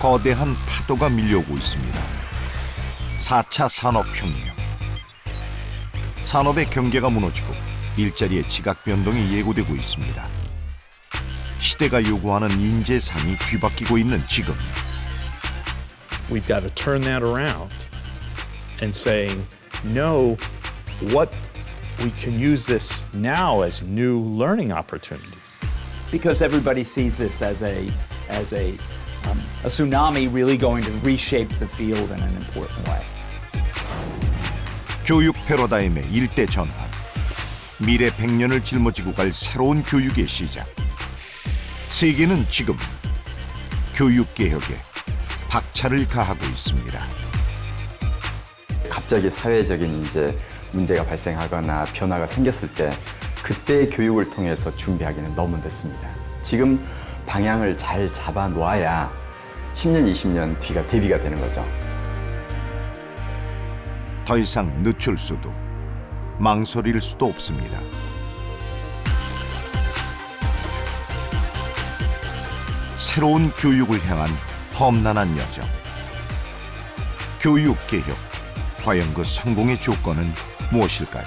거대한 파도가 밀려오고 있습니다. 4차 산업혁명. 산업의 경계가 무너지고 일자리의 지각 변동이 예고되고 있습니다. 시대가 요구하는 인재상이 뒤바뀌고 있는 지금, We've got to turn that around and saying, no, what we can use this now as new learning opportunities. Because everybody sees this as a tsunami really going to reshape the field in an important way. 교육 패러다임의 일대 전환. 미래 100년을 짊어지고 갈 새로운 교육의 시작. 세계는 지금 교육개혁에 박차를 가하고 있습니다. 갑자기 사회적인 이제 문제가 발생하거나 변화가 생겼을 때 그때의 교육을 통해서 준비하기는 너무 늦습니다. 지금 방향을 잘 잡아 놓아야 10년, 20년 뒤가 대비가 되는 거죠. 더 이상 늦출 수도 망설일 수도 없습니다. 새로운 교육을 향한 험난한 여정. 교육개혁. 과연 그 성공의 조건은 무엇일까요?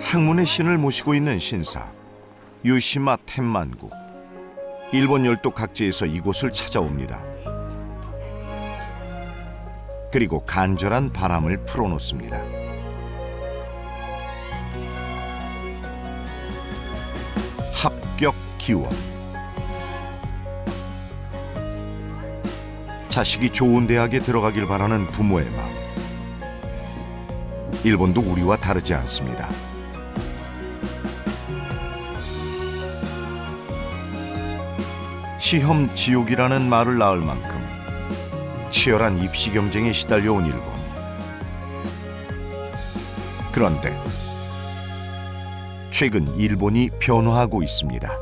학문의 신을 모시고 있는 신사 유시마 텐만구. 일본 열도 각지에서 이곳을 찾아옵니다. 그리고 간절한 바람을 풀어놓습니다. 합격 기원. 자식이 좋은 대학에 들어가길 바라는 부모의 마음. 일본도 우리와 다르지 않습니다. 시험 지옥이라는 말을 낳을 만큼 치열한 입시 경쟁에 시달려온 일본. 그런데 최근 일본이 변화하고 있습니다.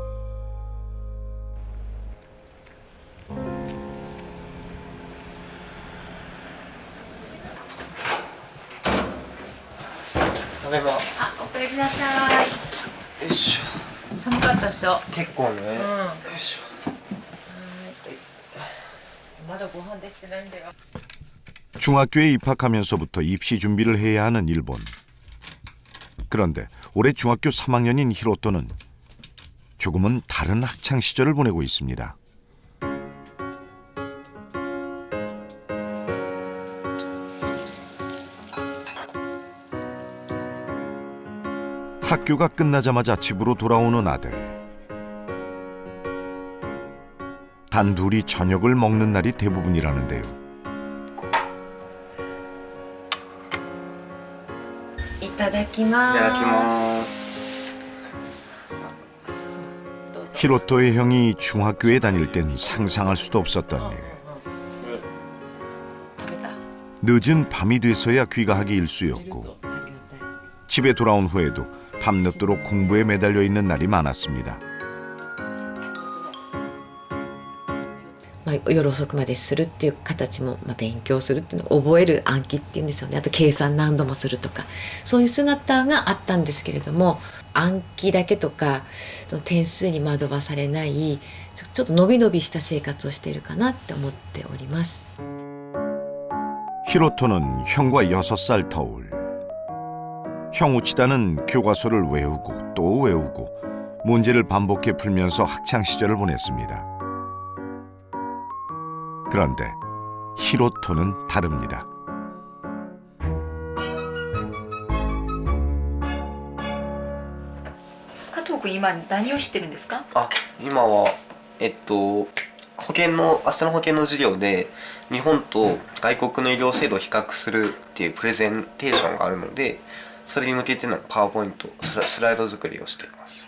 おかえりなさい。よいしょ。寒かったっしょ。結構ね。ようん。いしょ。まだご飯できてないんだよ。 중학교에 입학하면서부터 입시 준비를 해야 하는 일본. 그런데 올해 중학교 3학년인 히로토는 조금은 다른 학창 시절을 보내고 있습니다. 학교가 끝나자마자 집으로 돌아오는 아들. 단둘이 저녁을 먹는 날이 대부분이라는데요.いただきまいただきす。ます。 히로토의 형이 중학교에 다닐 땐 상상할 수도 없었던 일. 食べた。 늦은 밤이 돼서야 귀가하기 일쑤였고 집에 돌아온 후에도 밤늦도록 공부에 매달려 있는 날이 많았습니다. まあ、夜遅くまでするっていう形も、勉強するっていうのを覚える暗記っていうんでしょうね。あと計算何度もするとかそういう姿があったんですけれども、暗記だけとかその点数に惑わされないちょっと伸び伸びした生活をしているかなって思っております。 히로토는 형과 6살 터울. 형 우치다는 교과서를 외우고 또 외우고 문제를 반복해 풀면서 학창 시절을 보냈습니다. 그런데 히로토는 다릅니다.加藤君今何をしてるんですか？あ、今は保険の明日の保険の授業で日本と外国の医療制度を比較するっていうプレゼンテーションがあるので、それに向けてのパワーポイントスライド作りをしています。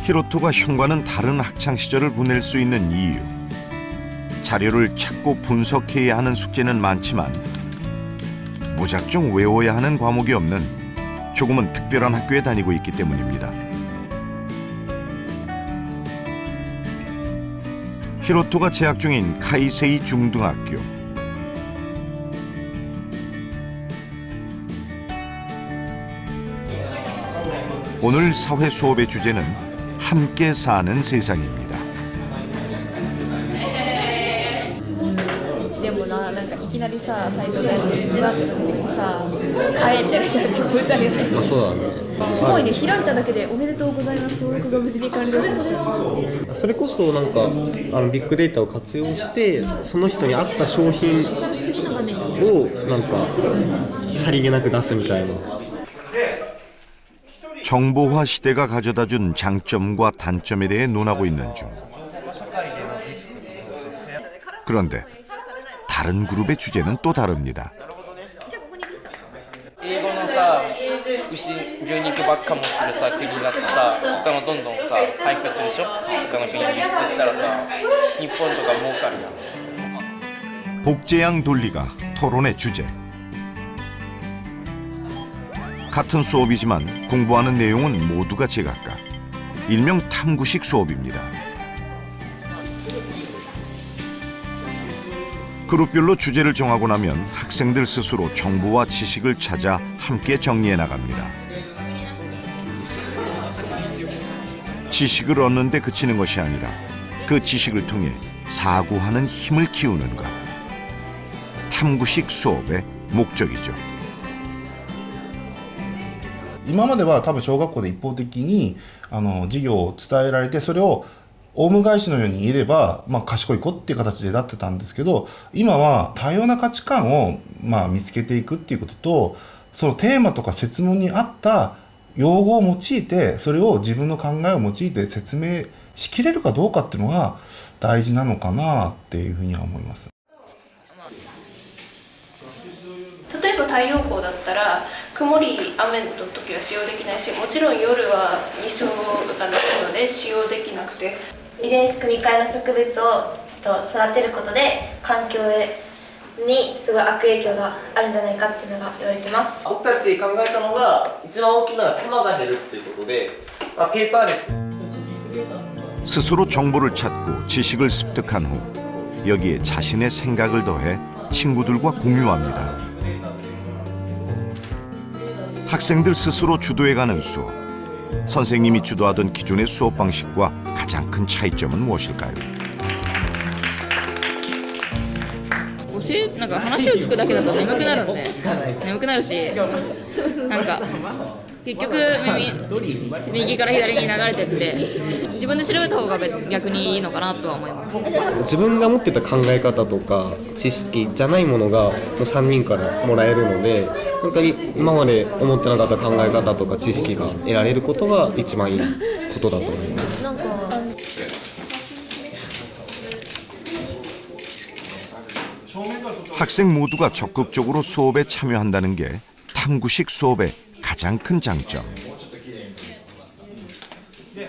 히로토가 형과는 다른 학창 시절을 보낼 수 있는 이유. 자료를 찾고 분석해야 하는 숙제는 많지만 무작정 외워야 하는 과목이 없는 조금은 특별한 학교에 다니고 있기 때문입니다. 히로토가 재학 중인 카이세이 중등학교. 오늘 사회 수업의 주제는 함께 사는 세상입니다. でもな、なんかいきなりさ、サイトがやってるなって出てきてさ、帰ってみたらちょっとうざいよね。そうだね。すごいね、開いただけでおめでとうございます、登録が無事に完了した。それこそなんかビッグデータを活用してその人に合った商品次の画面にをなんかさりげなく出すみたいな。 정보화 시대가 가져다준 장점과 단점에 대해 논하고 있는 중. 그런데 다른 그룹의 주제는 또 다릅니다. 英語のさ牛肉ばっか持ってるさ国だとさ他のどんどんさ配下するでしょ他の国に輸出したらさ日本とか儲かるやん 복제양 논리가 토론의 주제. 같은 수업이지만 공부하는 내용은 모두가 제각각. 일명 탐구식 수업입니다. 그룹별로 주제를 정하고 나면 학생들 스스로 정보와 지식을 찾아 함께 정리해 나갑니다. 지식을 얻는 데 그치는 것이 아니라 그 지식을 통해 사고하는 힘을 키우는 것. 탐구식 수업의 목적이죠. 今までは多分小学校で一方的に授業を伝えられてそれをオウム返しのようにいれば、賢い子っていう形でなってたんですけど今は多様な価値観を、見つけていくっていうこととそのテーマとか設問に合った用語を用いてそれを自分の考えを用いて説明しきれるかどうかっていうのが大事なのかなっていうふうには思います。 例えば太陽光だったら曇り雨の時は使用できないし、もちろん夜は日照がないので使用できなくて、遺伝子組み換えの植物を育てることで環境にすごい悪影響があるんじゃないかっていうのが言われてます。僕たち考えたのが一番大きな手間が減るっていうことで、ペーパーレス 스스로 정보를 찾고 지식을 습득한 후 여기에 자신의 생각을 더해 친구들과 공유합니다. 학생들 스스로 주도해가는 수업. 선생님이 주도하던 기존의 수업 방식과 가장 큰 차이점은 무엇일까요? なんか話を聞くだけだと眠くなるんで眠くなるしなんか結局右から左に流れてって自分で調べた方が逆にいいのかなとは思います。自分が持ってた考え方とか知識じゃないものが3人からもらえるのでなんか今まで思ってなかった考え方とか知識が得られることが一番いいことだと思います。 학생 모두가 적극적으로 수업에 참여한다는 게 탐구식 수업의 가장 큰 장점.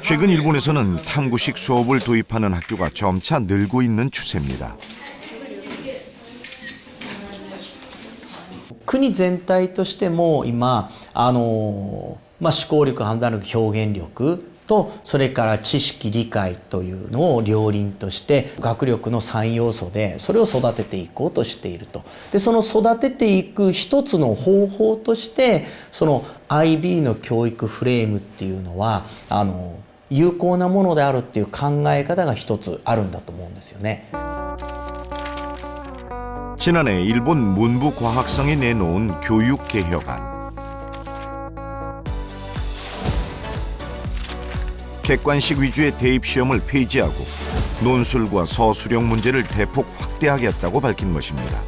최근 일본에서는 탐구식 수업을 도입하는 학교가 점차 늘고 있는 추세입니다. 国全体としても今思考力、判断力、表現力とそれから知識理解というのを両輪として学力の3要素でそれを育てていこうとしていると。でその育てていく一つの方法としてその IB の教育フレームっていうのは有効なものであるっていう考え方が一つあるんだと思うんですよね。 지난해 일본 문부과학성이 내놓은 교육개혁안. 객관식 위주의 대입시험을 폐지하고 논술과 서술형 문제를 대폭 확대하겠다고 밝힌 것입니다.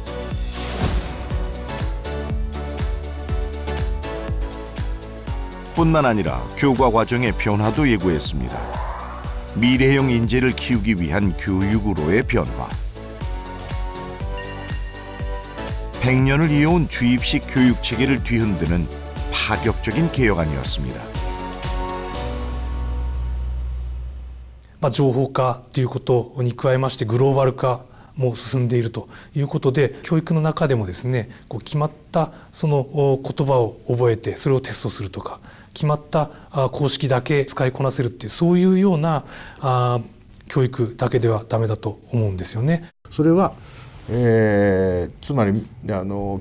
뿐만 아니라 교과 과정의 변화도 예고했습니다. 미래형 인재를 키우기 위한 교육으로의 변화. 100년을 이어온 주입식 교육 체계를 뒤흔드는 파격적인 개혁안이었습니다. 情報化ということに加えましてグローバル化もう進んでいるということで、教育の中でもですね、こう決まったその言葉を覚えてそれをテストするとか、決まった公式だけ使いこなせるっていう、そういうような教育だけではダメだと思うんですよね。それは、つまり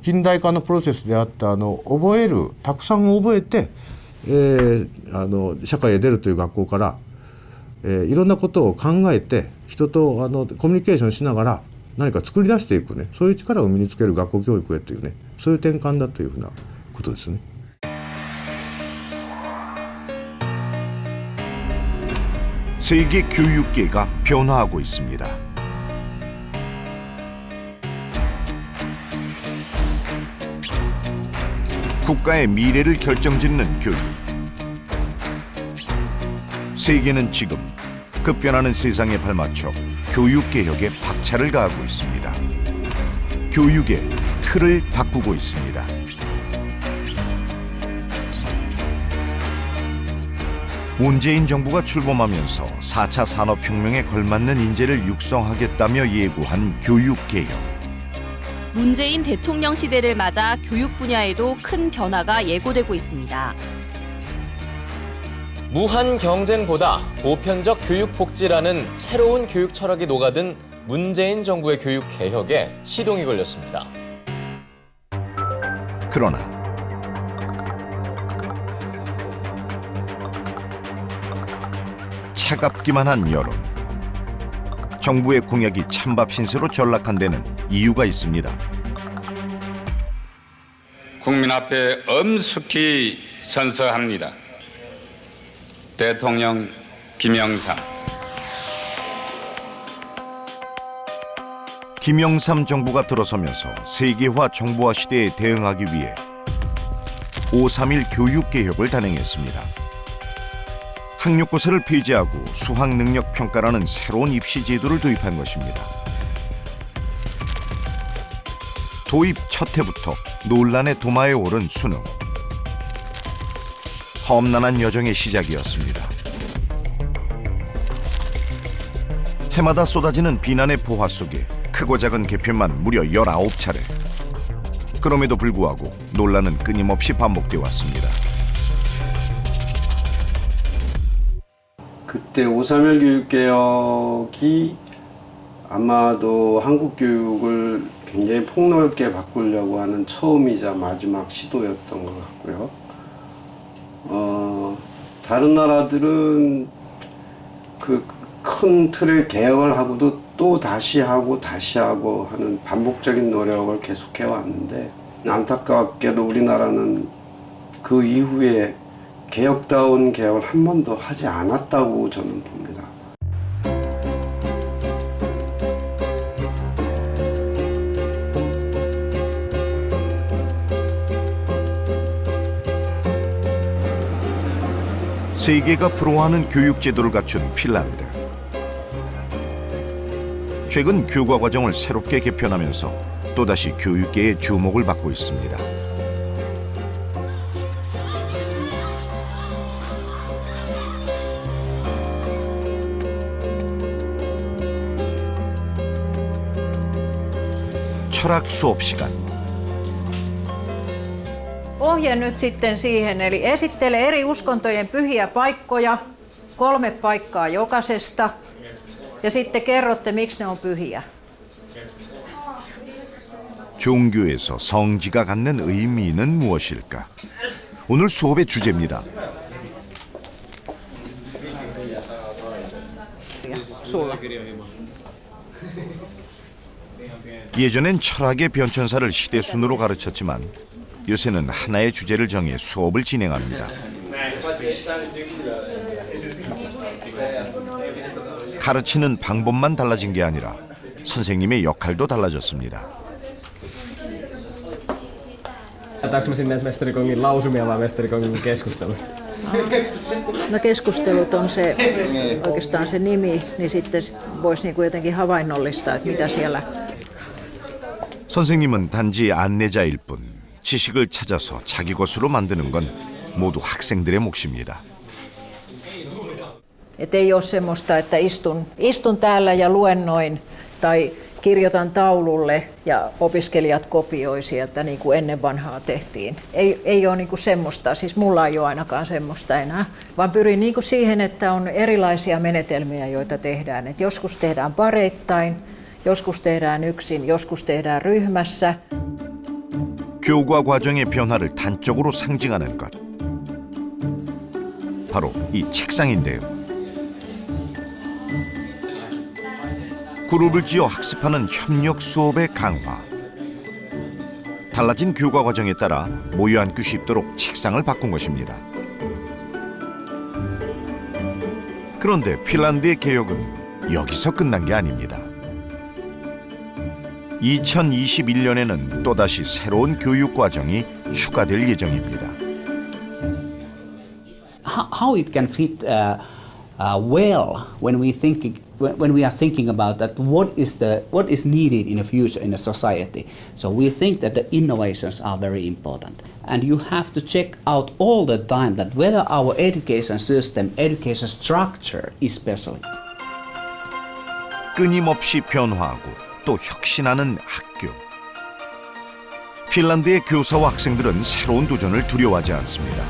近代化のプロセスであった覚える、たくさん覚えて、社会へ出るという学校から、いろんなことを考えて人とコミュニケーションしながら何か作り出していくね、そういう力を身につける学校教育へというね、そういう転換だというふうなことですね。세계 교육계가 변화하고 있습니다. 국가의 미래를 결정짓는 교육. 세계는 지금 급변하는 세상에 발맞춰 교육개혁에 박차를 가하고 있습니다. 교육의 틀을 바꾸고 있습니다. 문재인 정부가 출범하면서 4차 산업혁명에 걸맞는 인재를 육성하겠다며 예고한 교육개혁. 문재인 대통령 시대를 맞아 교육 분야에도 큰 변화가 예고되고 있습니다. 무한 경쟁보다 보편적 교육 복지라는 새로운 교육 철학이 녹아든 문재인 정부의 교육 개혁에 시동이 걸렸습니다. 그러나 차갑기만 한 여론. 정부의 공약이 찬밥 신세로 전락한 데는 이유가 있습니다. 국민 앞에 엄숙히 선서합니다. 대통령 김영삼. 김영삼 정부가 들어서면서 세계화 정보화 시대에 대응하기 위해 5.3.1 교육개혁을 단행했습니다. 학력고사를 폐지하고 수학능력평가라는 새로운 입시 제도를 도입한 것입니다. 도입 첫 해부터 논란의 도마에 오른 수능. 험난한 여정의 시작이었습니다. 해마다 쏟아지는 비난의 포화 속에 크고 작은 개편만 무려 19차례. 그럼에도 불구하고 논란은 끊임없이 반복돼 왔습니다. 그때 5.3.1 교육개혁이 아마도 한국 교육을 굉장히 폭넓게 바꾸려고 하는 처음이자 마지막 시도였던 것 같고요. 다른 나라들은 그 큰 틀의 개혁을 하고도 또 다시 하고 하는 반복적인 노력을 계속해 왔는데, 안타깝게도 우리나라는 그 이후에 개혁다운 개혁을 한 번도 하지 않았다고 저는 봅니다. 세계가 부러워하는 교육제도를 갖춘 핀란드. 최근 교과 과정을 새롭게 개편하면서 또다시 교육계의 주목을 받고 있습니다. 철학 수업 시간. Ohje nyt sitten siihen, eli esittele eri uskontojen pyhiä paikkoja, 3 paikkaa jokaisesta, ja sitten kerrotte, miksi ne on pyhiä. 종교에서 성지가 갖는 의미는 무엇일까? 오늘 수업의 주제입니다. 예전엔 철학의 변천사를 시대순으로 가르쳤지만 요새는 하나의 주제를 정해 수업을 진행합니다. 가르치는 방법만 달라진 게 아니라 선생님의 역할도 달라졌습니다. Otetaanko me sinne mestarikongin lausumia vai mestarikongin keskustelua? No keskustelut on se, oikeastaan se nimi, niin sitten voisi niin kuin jotenkin havainnollistaa, että mitä siellä. 선생님은 단지 안내자일 뿐 지식을 찾아서 자기 것으로 만드는 건 모두 학생들의 몫입니다. Että ei ole semmoista, että istun täällä ja luennoin tai kirjoitan taululle ja opiskelijat kopioi sieltä niin kuin ennen vanhaa tehtiin. Ei ole niin kuin semmoista, siis mulla ei ole ainakaan semmoista enää, vaan pyrin niin kuin siihen, että on erilaisia menetelmiä, joita tehdään. Et joskus tehdään pareittain, joskus tehdään yksin, joskus tehdään ryhmässä. 교과 과정의 변화를 단적으로 상징하는 것. 바로 이 책상인데요. 그룹을 지어 학습하는 협력 수업의 강화. 달라진 교과 과정에 따라 모여 앉기 쉽도록 책상을 바꾼 것입니다. 그런데 핀란드의 개혁은 여기서 끝난 게 아닙니다. 2021년에는 또다시 새로운 교육 과정이 추가될 예정입니다. How it can fit well when we are thinking about that what is needed in the future in a society. So we think that the innovations are very important, and you have to check out all the time that whether our education system, education structure, especially. 끊임없이 변화하고 또 혁신하는 학교. 핀란드의 교사와 학생들은 새로운 도전을 두려워하지 않습니다.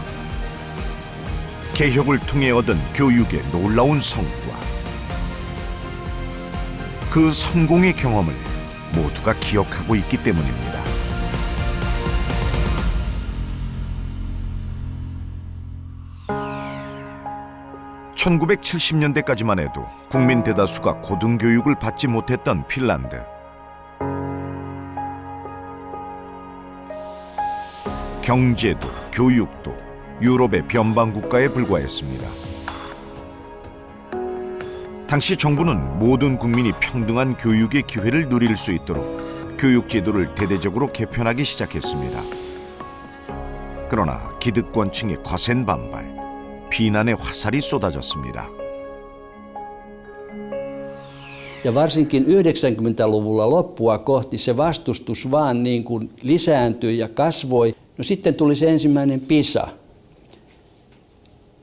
개혁을 통해 얻은 교육의 놀라운 성과. 그 성공의 경험을 모두가 기억하고 있기 때문입니다. (1970년대까지만) 해도 국민 대다수가 고등교육을 받지 못했던 핀란드. 경제도 교육도 유럽의 변방 국가에 불과했습니다. 당시 정부는 모든 국민이 평등한 교육의 기회를 누릴 수 있도록 교육 제도를 대대적으로 개편하기 시작했습니다. 그러나 기득권층의 거센 반발, 비난의 화살이 쏟아졌습니다. Ja varsinkin 90-luvulla loppua kohti se vastustus vaan niin kuin lisääntyi ja kasvoi. No sitten tuli se ensimmäinen PISA.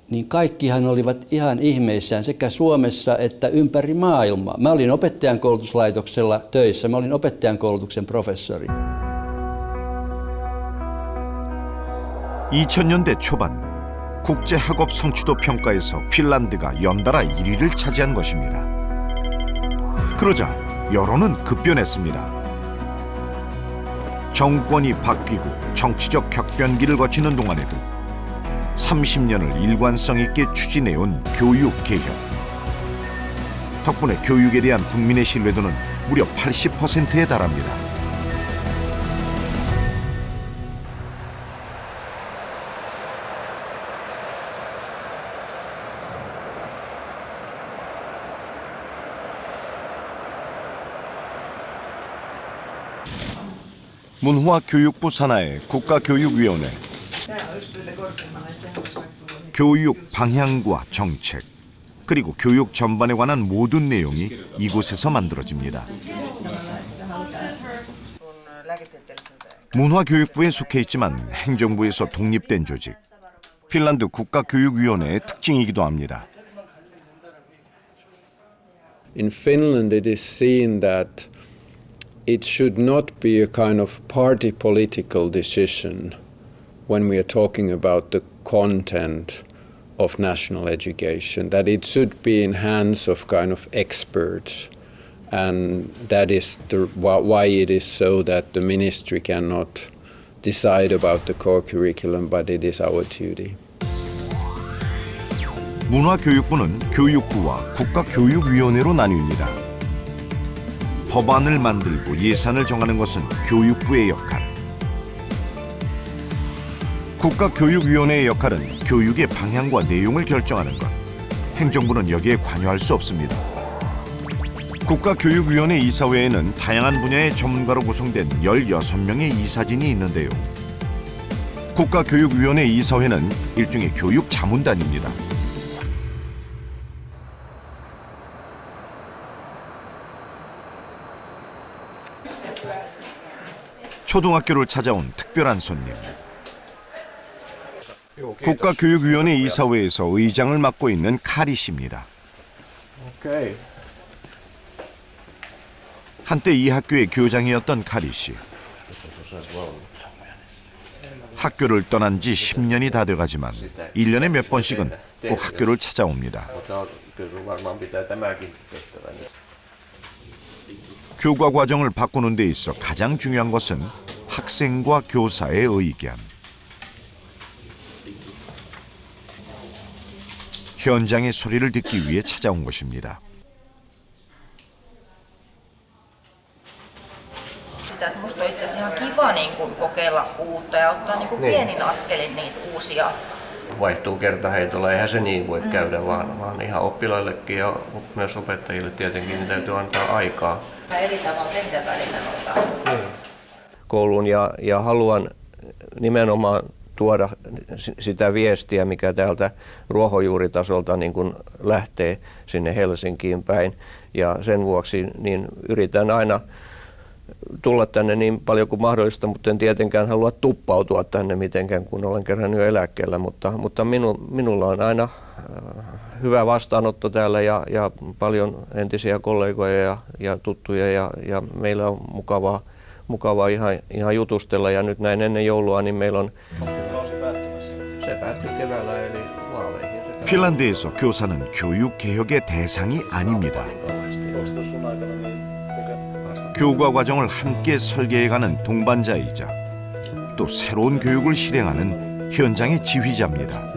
Niin kaikkihan olivat ihan ihmeissään sekä Suomessa että ympäri maailmaa. Mä olin opettajan koulutuslaitoksella töissä, mä olin opettajan koulutuksen professori. 2000년대 초반 국제학업 성취도 평가에서 핀란드가 연달아 1위를 차지한 것입니다. 그러자 여론은 급변했습니다. 정권이 바뀌고 정치적 격변기를 거치는 동안에도 30년을 일관성 있게 추진해온 교육 개혁. 덕분에 교육에 대한 국민의 신뢰도는 무려 80%에 달합니다. 문화교육부 산하의 국가교육위원회. 교육 방향과 정책, 그리고 교육 전반에 관한 모든 내용이 이곳에서 만들어집니다. 문화교육부에 속해 있지만 행정부에서 독립된 조직, 핀란드 국가교육위원회의 특징이기도 합니다. In Finland it is seen that it should not be a kind of party political decision when we are talking about the content of national education, that it should be in hands of kind of experts, and that is why it is so that the ministry cannot decide about the core curriculum, but it is our duty. 문화교육부는 교육부와 국가교육위원회로 나뉩니다. 법안을 만들고 예산을 정하는 것은 교육부의 역할. 국가교육위원회의 역할은 교육의 방향과 내용을 결정하는 것. 행정부는 여기에 관여할 수 없습니다. 국가교육위원회 이사회에는 다양한 분야의 전문가로 구성된 16명의 이사진이 있는데요. 국가교육위원회 이사회는 일종의 교육 자문단입니다. 초등학교를 찾아온 특별한 손님. 국가교육위원회 이사회에서 의장을 맡고 있는 카리 씨입니다. Okay. 한때 이 학교의 교장이었던 카리 씨. 학교를 떠난 지 10년이 다 돼가지만 1년에 몇 번씩은 꼭 학교를 찾아옵니다. 교과 과정을 바꾸는 데 있어 가장 중요한 것은 학생과 교사의 의견. 현장의 소리를 듣기 위해 찾아온 것입니다. Minusta on itse asiassa ihan kiva kokeilla uutta ja ottaa pienin askelin niitä uusia. Vaihtuu kertaheitolla, eihän se niin voi käydä, vaan ihan oppilaillekin ja myös opettajille tietenkin niin täytyy antaa aikaa. Eri tavalla tehdä välillä noita. Kouluun ja haluan nimenomaan tuoda sitä viestiä, mikä täältä ruohonjuuritasolta niin kuin lähtee sinne Helsinkiin päin. Ja sen vuoksi niin yritän aina tulla tänne niin paljon kuin mahdollista, mutta en tietenkään halua tuppautua tänne mitenkään, kun olen kerran jo eläkkeellä. Mutta minulla on aina hyvä vastaanotto täällä ja paljon entisiä kollegoja ja tuttuja ja meillä on mukavaa ihan jutustella. Ja nyt näin ennen joulua niin meillä on... Se päättyy keväällä eli vaaleihin. 핀란드에서 교사는 교육 개혁의 대상이 아닙니다. 교과 과정을 함께 설계해가는 동반자이자 또 새로운 교육을 실행하는 현장의 지휘자입니다.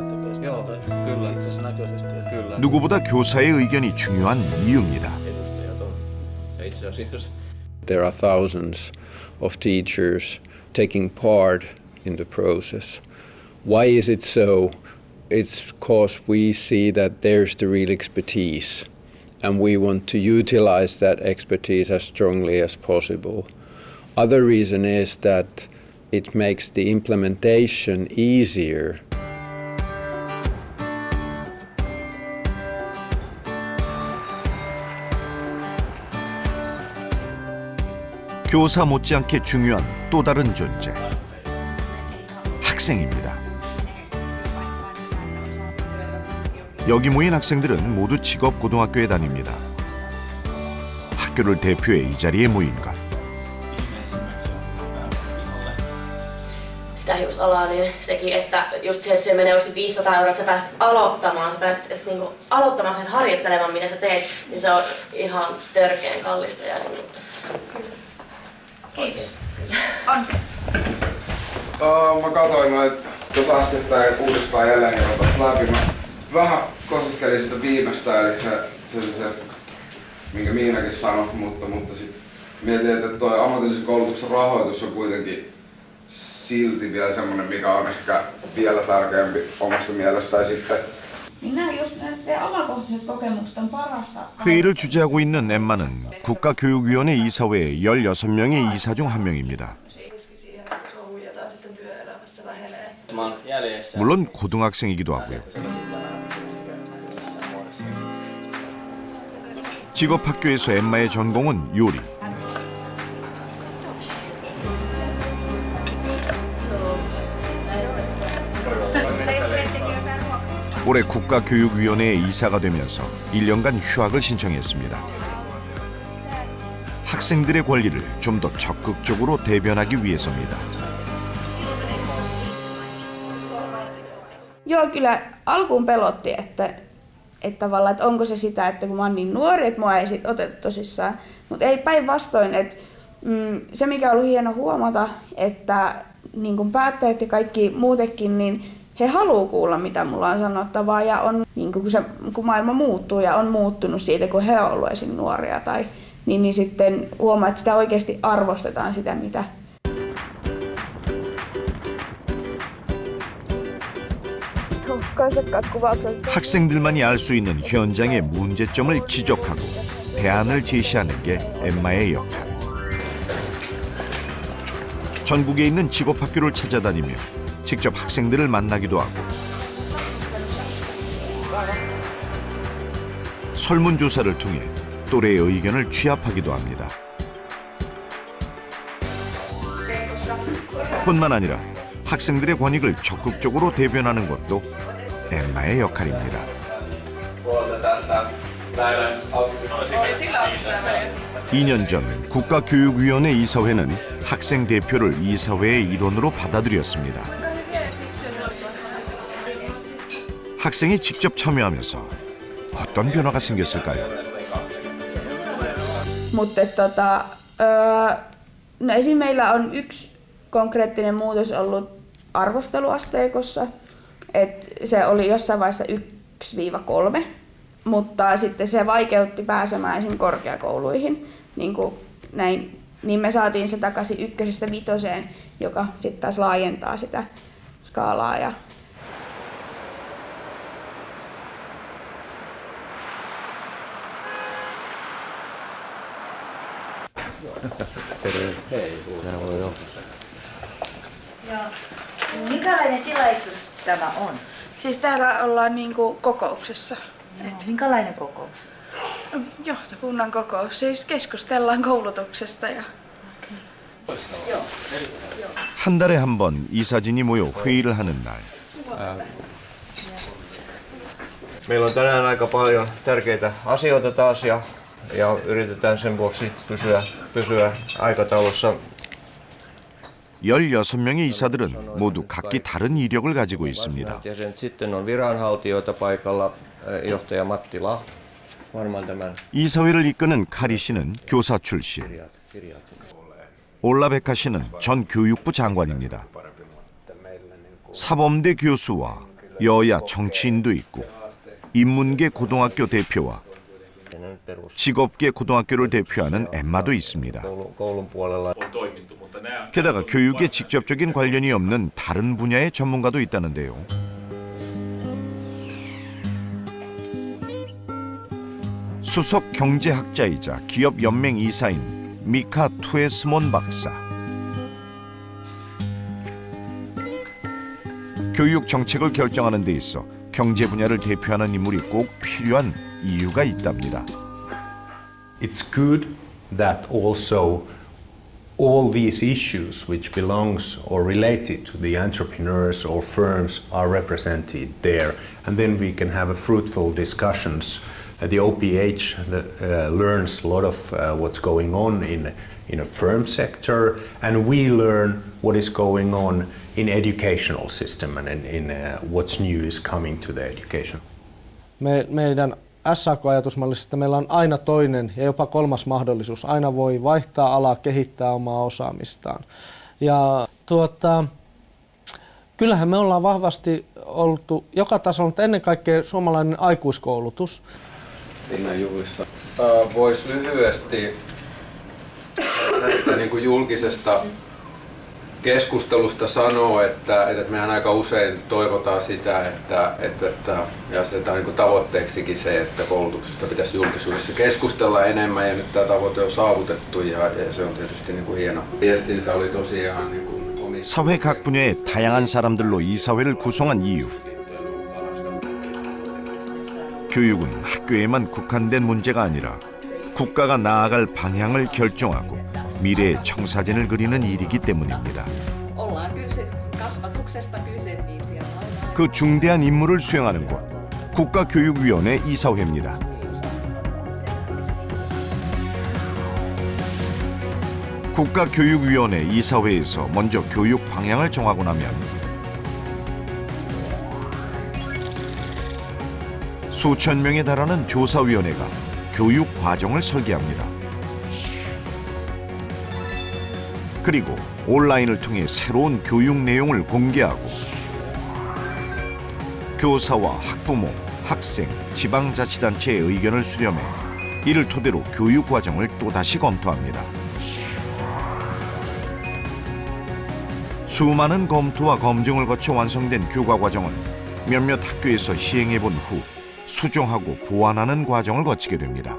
누구보다 교사의 의견이 중요한 이유입니다. There are thousands of teachers taking part in the process. Why is it so? It's because we see that there's the real expertise and we want to utilize that expertise as strongly as possible. Other reason is that it makes the implementation easier. 교사 못지않게 중요한 또 다른 존재, 학생입니다. 여기 모인 학생들은 모두 직업고등학교에 다닙니다. 학교를 대표해 이 자리에 모인 것. Sitä hiusalaa, niin sekin, että just se menee oikeasti 500 €, että sä pääset aloittamaan, niinku aloittamaan sen harjoittelemaan, mitä sä teet, niin se on ihan törkeän kallista. Ja niinku... Kiitos. Mä katsoin, että jos äskettäin uudestaan jälleen kerrotaan läpi, mä vähän kosiskelin sitä viimeistä, eli se minkä Miinakin sanoi, mutta sit mietin, että toi ammatillisen koulutuksen rahoitus on kuitenkin silti vielä semmonen, mikä on ehkä vielä tärkeämpi omasta mielestäni sitten. Nämä just ne omakohtaiset kokemukset on parasta. 회의를 주재하고 있는 엠마는 국가교육위원회 이사회의 16명의 이사 중 한 명입니다. 물론 고등학생이기도 하고요. 직업학교에서 엠마의 전공은 요리. 올해 국가교육위원회의 이사가 되면서 1년간 휴학을 신청했습니다. 학생들의 권리를 좀 더 적극적으로 대변하기 위해서입니다. Joo, kyllä alkuun pelotti, että tavallaan, että onko se sitä, että kun mä oon niin nuori, että mua ei sit otettu tosissaan. Mutta ei päinvastoin, että se mikä on ollut hieno huomata, että niin kun päättäjät ja kaikki muutenkin, niin he haluaa kuulla, mitä mulla on sanottavaa ja on, niin kun maailma muuttuu ja on muuttunut siitä, kun he on ollut esim. Nuoria tai niin sitten huomaa, että sitä oikeasti arvostetaan sitä, mitä 학생들만이 알 수 있는 현장의 문제점을 지적하고 대안을 제시하는 게 엠마의 역할. 전국에 있는 직업학교를 찾아다니며 직접 학생들을 만나기도 하고 설문조사를 통해 또래의 의견을 취합하기도 합니다. 뿐만 아니라 학생들의 권익을 적극적으로 대변하는 것도 엠마의 역할입니다. (2년) 전 국가교육위원회 이사회는 학생 대표를 이사회의 일원으로 받아들였습니다. 학생이 직접 참여하면서 어떤 변화가 생겼을까요? Mutta no esim. Meillä on yksi konkreettinen muutos ollut arvosteluasteikossa, että se oli jossain vaiheessa 1-3, mutta sitten se vaikeutti pääsemään esim. Korkeakouluihin, niin me saatiin se takaisin 1-5, joka sitten taas laajentaa sitä skaalaa. Ja Minkälainen tilaisuus tämä on? Siis täällä ollaan kokouksessa. Minkälainen kokous? Johtokunnan kokous, siis keskustellaan koulutuksesta. 한 달에 한 번 이사진이 모여 회의를 하는 날. Meillä on tänään aika paljon tärkeitä asioita taas ja yritetään sen vuoksi pysyä aikataulussa. 16명의 이사들은 모두 각기 다른 이력을 가지고 있습니다. Sitten on viranhaltijoita paikalla, johtaja Matti Lah. Varmaan tämän 이사회를 이끄는 카리 씨는 교사 출신, 올라베카 씨는 전 교육부 장관입니다. 사범대 교수와 여야 정치인도 있고 인문계 고등학교 대표와 직업계 고등학교를 대표하는 엠마도 있습니다. 게다가 교육에 직접적인 관련이 없는 다른 분야의 전문가도 있다는데요. 수석 경제학자이자 기업 연맹 이사인 미카 투에스몬 박사. 교육 정책을 결정하는 데 있어 경제 분야를 대표하는 인물이 꼭 필요한 이유가 있답니다. It's good that also all these issues which belongs or related to the entrepreneurs or firms are represented there, and then we can have a fruitful discussions. The OPH learns a lot of what's going on in a firm sector, and we learn what is going on in educational system and in what's new is coming to the education. Meidän SAK-ajatusmallissa, että meillä on aina toinen ja jopa kolmas mahdollisuus. Aina voi vaihtaa alaa, kehittää omaa osaamistaan. Ja kyllähän me ollaan vahvasti oltu joka tasolla, mutta ennen kaikkea suomalainen aikuiskoulutus. Linnan juhlissa voisi lyhyesti tästä niin kuin julkisesta keskustelusta sanoa, että mehän aika usein toivotaan sitä, ja asetetaan niin kuin tavoitteeksikin se, että koulutuksesta pitäisi julkisuudessa keskustella enemmän, ja nyt tämä tavoite on saavutettu, ja se on tietysti niin kuin hieno. Viestinsä oli tosiaan niin kuin 사회 각 분야의 다양한 사람들로 이사회를 구성한 이유. 교육은 학교에만 국한된 문제가 아니라 국가가 나아갈 방향을 결정하고 미래의 청사진을 그리는 일이기 때문입니다. 그 중대한 임무를 수행하는 곳, 국가교육위원회 이사회입니다. 국가교육위원회 이사회에서 먼저 교육 방향을 정하고 나면 수천 명에 달하는 조사위원회가 교육 과정을 설계합니다. 그리고 온라인을 통해 새로운 교육 내용을 공개하고 교사와 학부모, 학생, 지방자치단체의 의견을 수렴해 이를 토대로 교육 과정을 또다시 검토합니다. 수많은 검토와 검증을 거쳐 완성된 교과 과정은 몇몇 학교에서 시행해본 후 수정하고 보완하는 과정을 거치게 됩니다.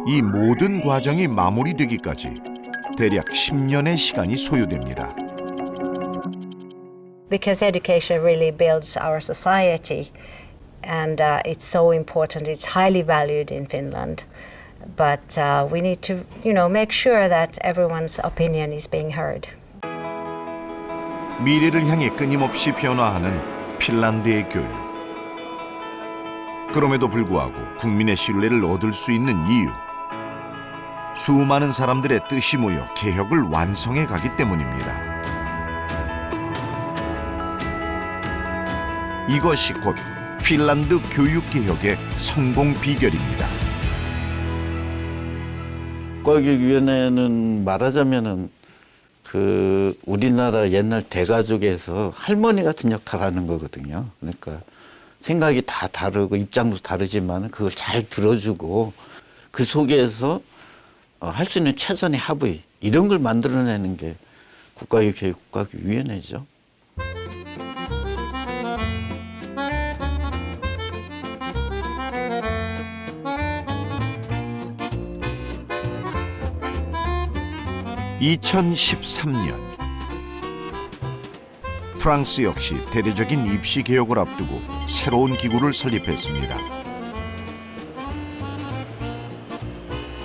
이 모든 과정이 마무리되기까지 대략 10년의 시간이 소요됩니다. Because education really builds our society, and it's so important. It's highly valued in Finland, but we need to, make sure that everyone's opinion is being heard. 미래를 향해 끊임없이 변화하는 핀란드의 교육. 그럼에도 불구하고 국민의 신뢰를 얻을 수 있는 이유. 수많은 사람들의 뜻이 모여 개혁을 완성해 가기 때문입니다. 이것이 곧 핀란드 교육개혁의 성공 비결입니다. 국가교육위원회는 말하자면은 그 우리나라 옛날 대가족에서 할머니 같은 역할을 하는 거거든요. 그러니까 생각이 다 다르고 입장도 다르지만 그걸 잘 들어주고 그 속에서 할 수 있는 최선의 합의 이런 걸 만들어내는 게 국가교육위원회죠. (2013년) 프랑스 역시 대대적인 입시 개혁을 앞두고 새로운 기구를 설립했습니다.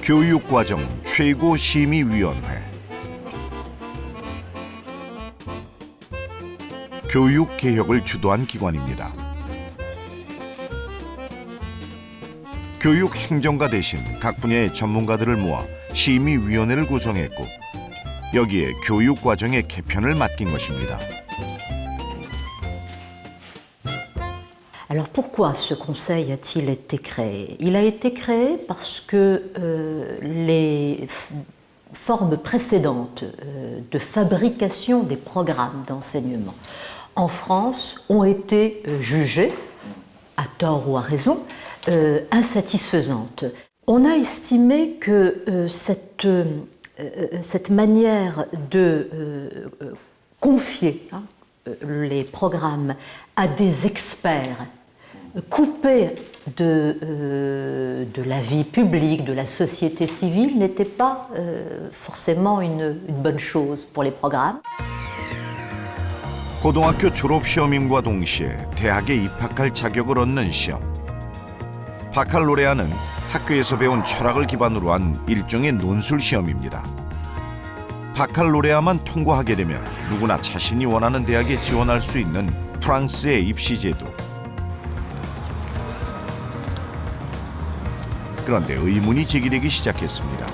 교육과정 최고심의위원회. 교육개혁을 주도한 기관입니다. 교육행정가 대신 각 분야의 전문가들을 모아 심의위원회를 구성했고 여기에 교육과정의 개편을 맡긴 것입니다. Alors pourquoi ce conseil a-t-il été créé? Il a été créé parce que les formes précédentes de fabrication des programmes d'enseignement en France ont été jugées, à tort ou à raison, insatisfaisantes. On a estimé que cette manière de confier les programmes à des experts coupés de la vie publique, de la société civile, n'était pas forcément une bonne chose pour les programmes. 고등학교 졸업시험임과 동시에 대학에 입학할 자격을 얻는 시험. 바칼로레아는 학교에서 배운 철학을 기반으로 한 일종의 논술 시험입니다. 바칼로레아만 통과하게 되면 누구나 자신이 원하는 대학에 지원할 수 있는 프랑스의 입시 제도. 그런데 의문이 제기되기 시작했습니다.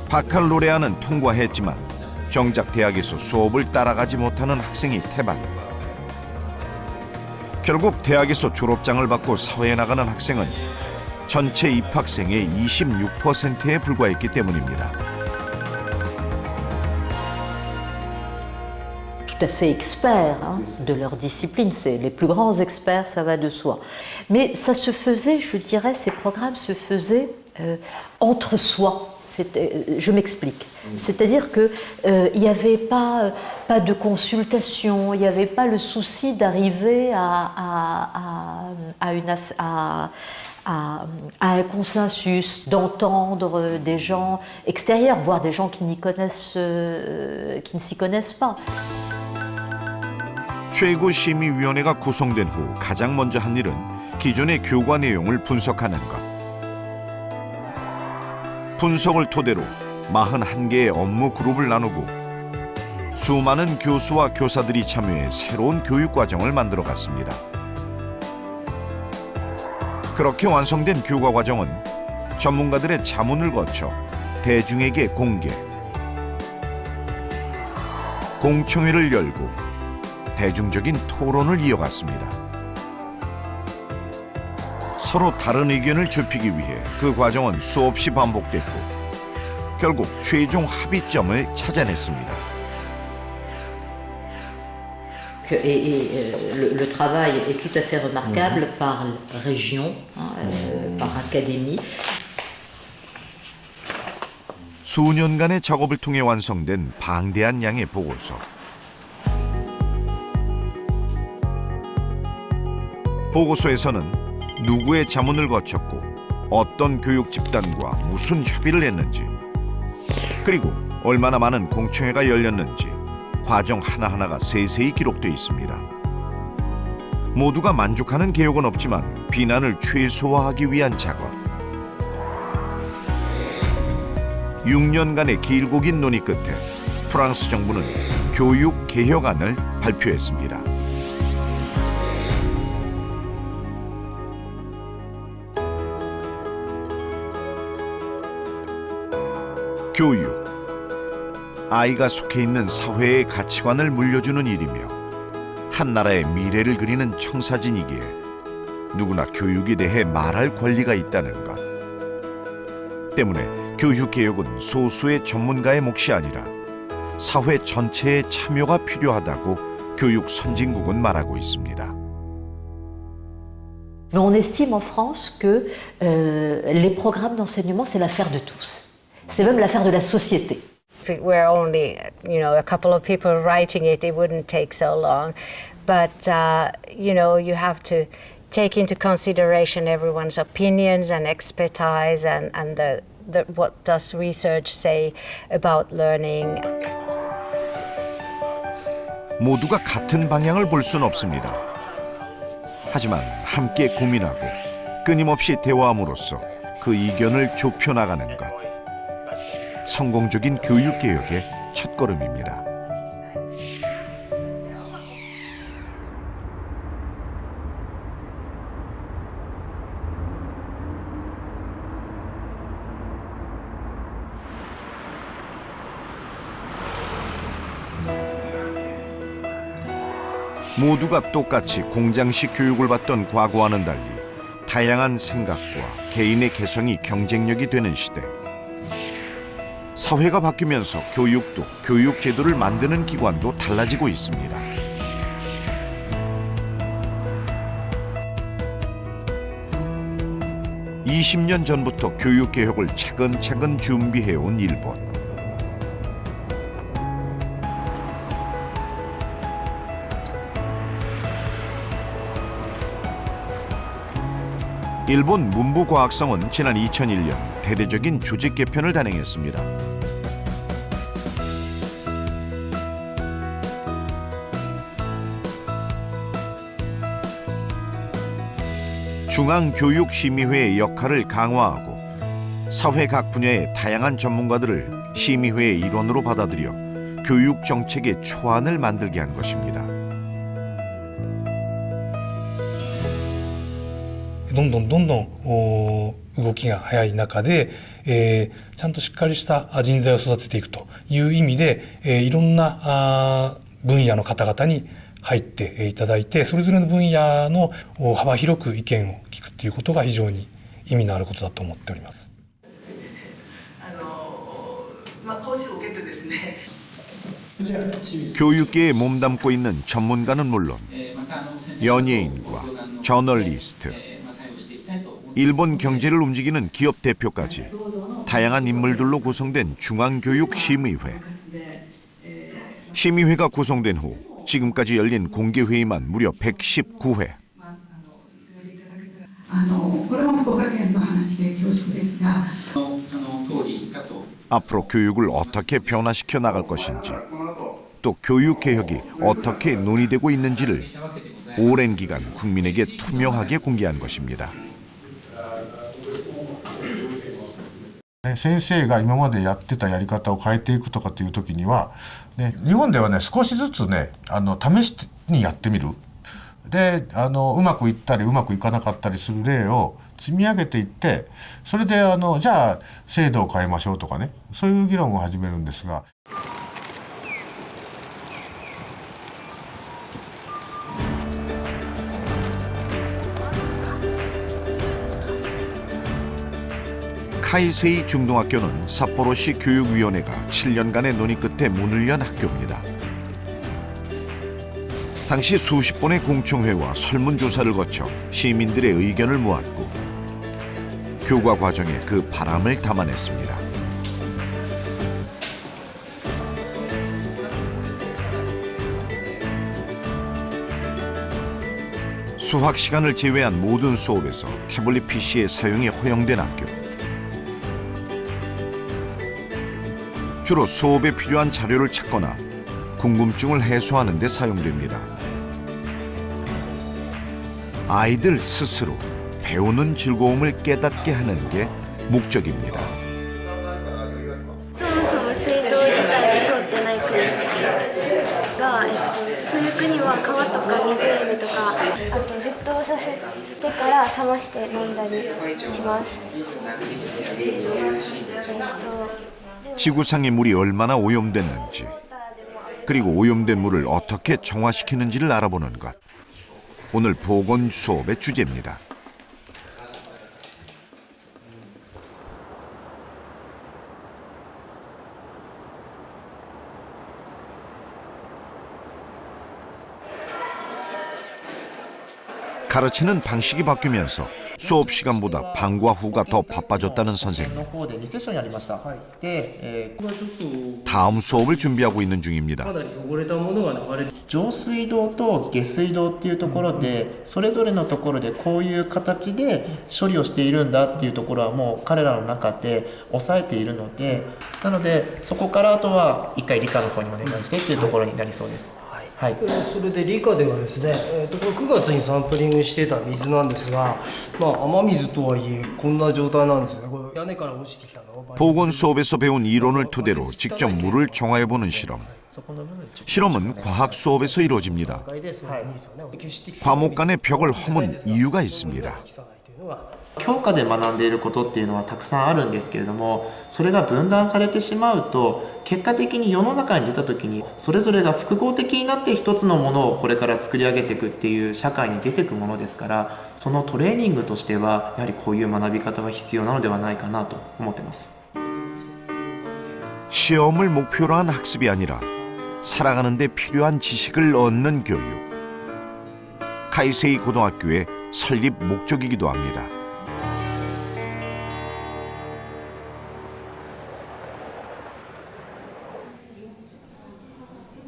바칼로레아는 통과했지만 정작 대학에서 수업을 따라가지 못하는 학생이 태반. 결국 대학에서 졸업장을 받고 사회에 나가는 학생은 전체 입학생의 26%에 불과했기 때문입니다. Tout à fait experts de leur discipline, c'est les plus grands experts, ça va de soi. Mais ça se faisait, je dirais, ces programmes se faisaient entre soi. Je m'explique. C'est-à-dire qu'il n'y avait pas de consultation, il n'y avait pas le souci d'arriver à un consensus, d'entendre des gens extérieurs, voire des gens qui ne s'y connaissent pas. 최고심의위원회가 구성된 후 가장 먼저 한 일은 기존의 교과 내용을 분석하는 것. 분석을 토대로 41개의 업무 그룹을 나누고 수많은 교수와 교사들이 참여해 새로운 교육과정을 만들어갔습니다. 그렇게 완성된 교과과정은 전문가들의 자문을 거쳐 대중에게 공개, 공청회를 열고 대중적인 토론을 이어갔습니다. 서로 다른 의견을 좁히기 위해 그 과정은 수없이 반복됐고 결국 최종 합의점을 찾아냈습니다. Le travail est tout à fait remarquable par région, par académie. 수년간의 작업을 통해 완성된 방대한 양의 보고서. 보고서에서는 누구의 자문을 거쳤고 어떤 교육 집단과 무슨 협의를 했는지 그리고 얼마나 많은 공청회가 열렸는지 과정 하나하나가 세세히 기록되어 있습니다. 모두가 만족하는 개혁은 없지만 비난을 최소화하기 위한 작업. 6년간의 길고 긴 논의 끝에 프랑스 정부는 교육 개혁안을 발표했습니다. 교육. 아이가 속해 있는 사회의 가치관을 물려주는 일이며 한 나라의 미래를 그리는 청사진이기에 누구나 교육에 대해 말할 권리가 있다는 것. 때문에 교육개혁은 소수의 전문가의 몫이 아니라 사회 전체의 참여가 필요하다고 교육 선진국은 말하고 있습니다. Mais on estime en France que les programmes d'enseignement, c'est l'affaire de tous. C'est même l'affaire de la société. If it were only, a couple of people writing it, it wouldn't take so long. But, you have to take into consideration everyone's opinions and expertise and what does research say about learning. 모두가 같은 방향을 볼 수는 없습니다. 하지만 함께 고민하고 끊임없이 대화함으로써 그 이견을 좁혀나가는 것. 성공적인 교육개혁의 첫걸음입니다. 모두가 똑같이 공장식 교육을 받던 과거와는 달리 다양한 생각과 개인의 개성이 경쟁력이 되는 시대. 사회가 바뀌면서 교육도 교육 제도를 만드는 기관도 달라지고 있습니다. (20년) 전부터 교육 개혁을 차근차근 준비해온 일본. 일본 문부과학성은 지난 2001년 대대적인 조직 개편을 단행했습니다. 중앙교육심의회의 역할을 강화하고 사회 각 분야의 다양한 전문가들을 심의회의 일원으로 받아들여 교육 정책의 초안을 만들게 한 것입니다. どんどん動きが早い中で、ちゃんとしっかりした人材を育てていくという意味で、いろんな分野の方々に入っていただいて、それぞれの分野の幅広く意見を聞くということが非常に意味のあることだと思っております。講師を受けてですね。 교육계에 몸담고 있는 전문가는 물론 연예인과 저널리스트, 일본 경제를 움직이는 기업 대표까지 다양한 인물들로 구성된 중앙교육심의회. 심의회가 구성된 후 지금까지 열린 공개회의만 무려 119회. 앞으로 교육을 어떻게 변화시켜 나갈 것인지, 또 교육개혁이 어떻게 논의되고 있는지를 오랜 기간 국민에게 투명하게 공개한 것입니다. 先生が今までやってたやり方を変えていくとかっていう時には、日本ではね少しずつね試しにやってみる。でうまくいったりうまくいかなかったりする例を積み上げていって、それでじゃあ制度を変えましょうとかね、そういう議論を始めるんですが。 카이세이 중등학교는 삿포로시 교육위원회가 7년간의 논의 끝에 문을 연 학교입니다. 당시 수십 번의 공청회와 설문조사를 거쳐 시민들의 의견을 모았고 교과 과정에 그 바람을 담아냈습니다. 수학 시간을 제외한 모든 수업에서 태블릿 PC의 사용이 허용된 학교. 주로 수업에 필요한 자료를 찾거나 궁금증을 해소하는 데 사용됩니다. 아이들 스스로 배우는 즐거움을 깨닫게 하는 게 목적입니다. そもそも水道自体が通ってない国が、そういう国は川とか湖とか、あと沸騰させてから冷まして飲んだりします。 지구상의 물이 얼마나 오염됐는지, 그리고 오염된 물을 어떻게 정화시키는지를 알아보는 것. 오늘 보건 수업의 주제입니다. 가르치는 방식이 바뀌면서 수업 시간보다 방과 후가 더 바빠졌다는 선생님. 다음 수업을 준비하고 있는 중입니다. 上水道と下水道っていうところでそれぞれのところでこういう形で処理をしているんだっていうところはもう彼らの中で抑えているので、なのでそこからあとは一回理科の方にお願いしてっていうところになりそうです。はい、それで理科ではですね、これ9月にサンプリングしてた水なんですが、雨水とはいえこんな状態なんですよね。これ屋根から落ちてきたの。 보건 수업에서 배운 이론을 토대로 직접 물을 정화해보는 실험. 실험은 과학 수업에서 이루어집니다. 과목 간의 벽을 허문 이유가 있습니다. 教科で学んでいることっていうのはたくさんあるんですけれども、それが分断されてしまうと結果的に世の中に出た時にそれぞれが複合的になって一つのものをこれから作り上げていくっていう社会に出ていくものですから、そのトレーニングとしてはやはりこういう学び方は必要なのではないかなと思ってます。 시험을 목표로 한 학습이 아니라 살아가는 데 필요한 지식을 얻는 교육. 카이세이 고등학교의 설립 목적이기도 합니다.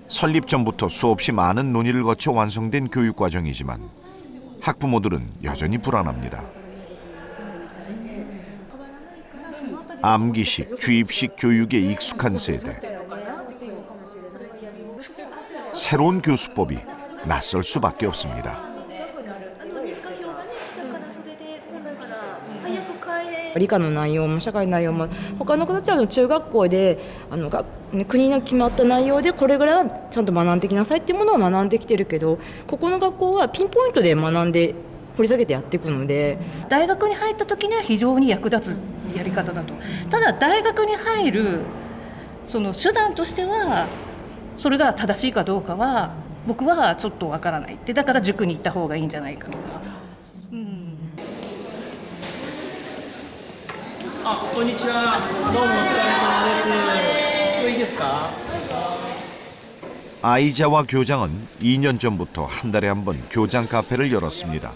설립 전부터 수없이 많은 논의를 거쳐 완성된 교육 과정이지만 학부모들은 여전히 불안합니다. 암기식, 주입식 교육에 익숙한 세대. 새로운 교수법이 낯설 수밖에 없습니다. 理科の内容も社会の内容も他の子たちは中学校で国の決まった内容でこれぐらいはちゃんと学んできなさいっていうものを学んできてるけど、ここの学校はピンポイントで学んで掘り下げてやっていくので、大学に入った時には非常に役立つやり方だと。ただ大学に入るその手段としてはそれが正しいかどうかは僕はちょっとわからないって、だから塾に行った方がいいんじゃないかとか。あ、こんにちは。どうもお疲れ様です。これいいですか? 아이자와 교장은 2년 전부터 한 달에 한 번 교장 카페를 열었습니다.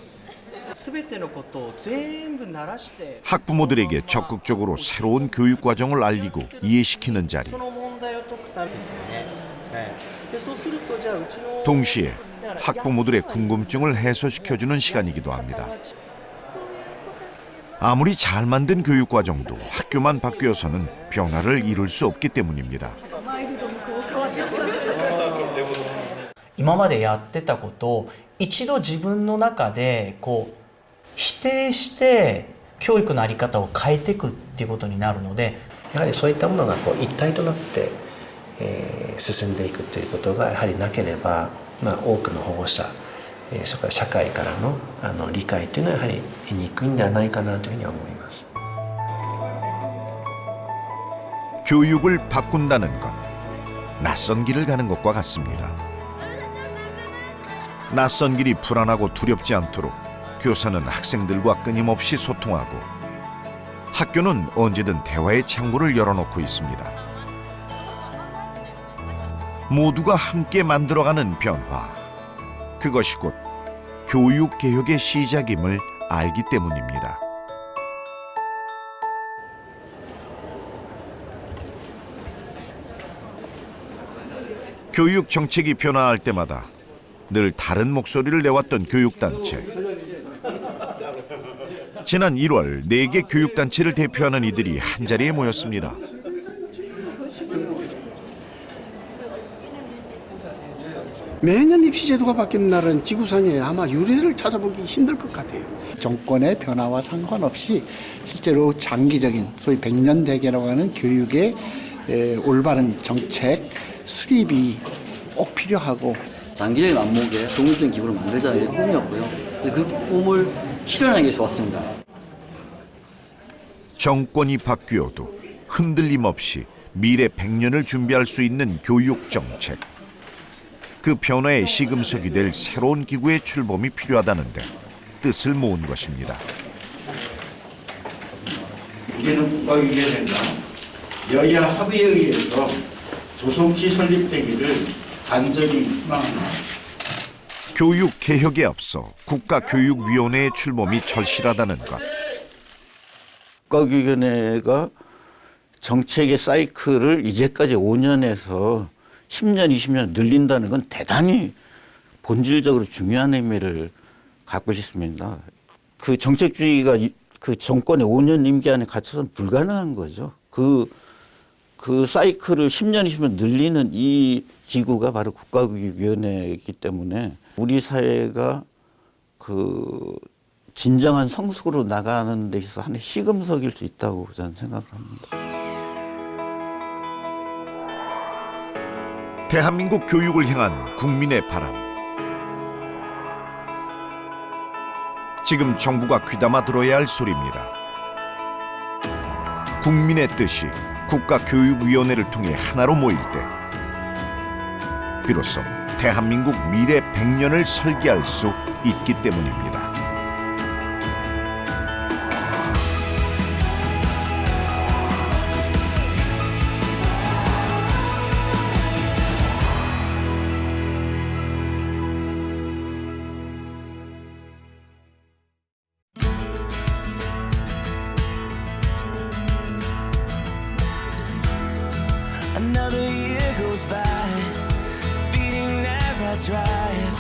학부모들에게 적극적으로 새로운 교육 과정을 알리고 이해시키는 자리. 동시에 학부모들의 궁금증을 해소시켜주는 시간이기도 합니다. 아무리 잘 만든 교육 과정도 학교만 바뀌어서는 변화를 이룰 수 없기 때문입니다. 今までやってたことを一度自分の中でこう否定して教育の在り方を変えていくっていうことになるので、やはりそういったものがこう一体となって、進んでいくということがやはりなければ、多くの保護者、それから社会からの理解というのはやはり得にくいんではないかなというふうに思います。 교육을 바꾼다는 것, 낯선 길을 가는 것과 같습니다. 낯선 길이 불안하고 두렵지 않도록 교사는 학생들과 끊임없이 소통하고 학교는 언제든 대화의 창구를 열어놓고 있습니다. 모두가 함께 만들어가는 변화, 그것이 곧 교육개혁의 시작임을 알기 때문입니다. 교육 정책이 변화할 때마다 늘 다른 목소리를 내왔던 교육단체. 지난 1월 4개 교육단체를 대표하는 이들이 한자리에 모였습니다. 매년 입시제도가 바뀌는 날은 지구상에 아마 유례를 찾아보기 힘들 것 같아요. 정권의 변화와 상관없이 실제로 장기적인 소위 100년 대계라고 하는 교육의 올바른 정책 수립이 꼭 필요하고 장기적인 안목에 독립적인 기구를 만들자는 게 꿈이었고요. 그 꿈을 실현하기 위해서 왔습니다. 정권이 바뀌어도 흔들림 없이 미래 100년을 준비할 수 있는 교육 정책. 그 변화의 시금석이 될 새로운 기구의 출범이 필요하다는데 뜻을 모은 것입니다. 우리는 국가기관회가 여야 합의에 의해서 조속히 설립되기를 간절히 희망합니다. 교육 개혁에 앞서 국가교육위원회의 출범이 절실하다는 것. 국가교육위원회가 정책의 사이클을 이제까지 5년에서 10년, 20년 늘린다는 건 대단히 본질적으로 중요한 의미를 갖고 있습니다. 그 정책주의가 그 정권의 5년 임기 안에 갇혀서는 불가능한 거죠. 그 사이클을 10년, 20년 늘리는 이 기구가 바로 국가교육위원회이기 때문에 우리 사회가 그 진정한 성숙으로 나가는 데 있어서 하나의 시금석일 수 있다고 저는 생각을 합니다. 대한민국 교육을 향한 국민의 바람. 지금 정부가 귀담아 들어야 할 소리입니다. 국민의 뜻이 국가교육위원회를 통해 하나로 모일 때 비로소 대한민국 미래 100년을 설계할 수 있기 때문입니다. Another year goes by, speeding as I drive.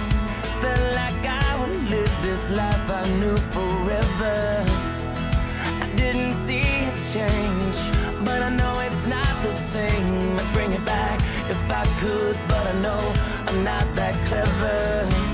Felt like I would live this life I knew forever. I didn't see it change, but I know it's not the same. I'd bring it back if I could, but I know I'm not that clever.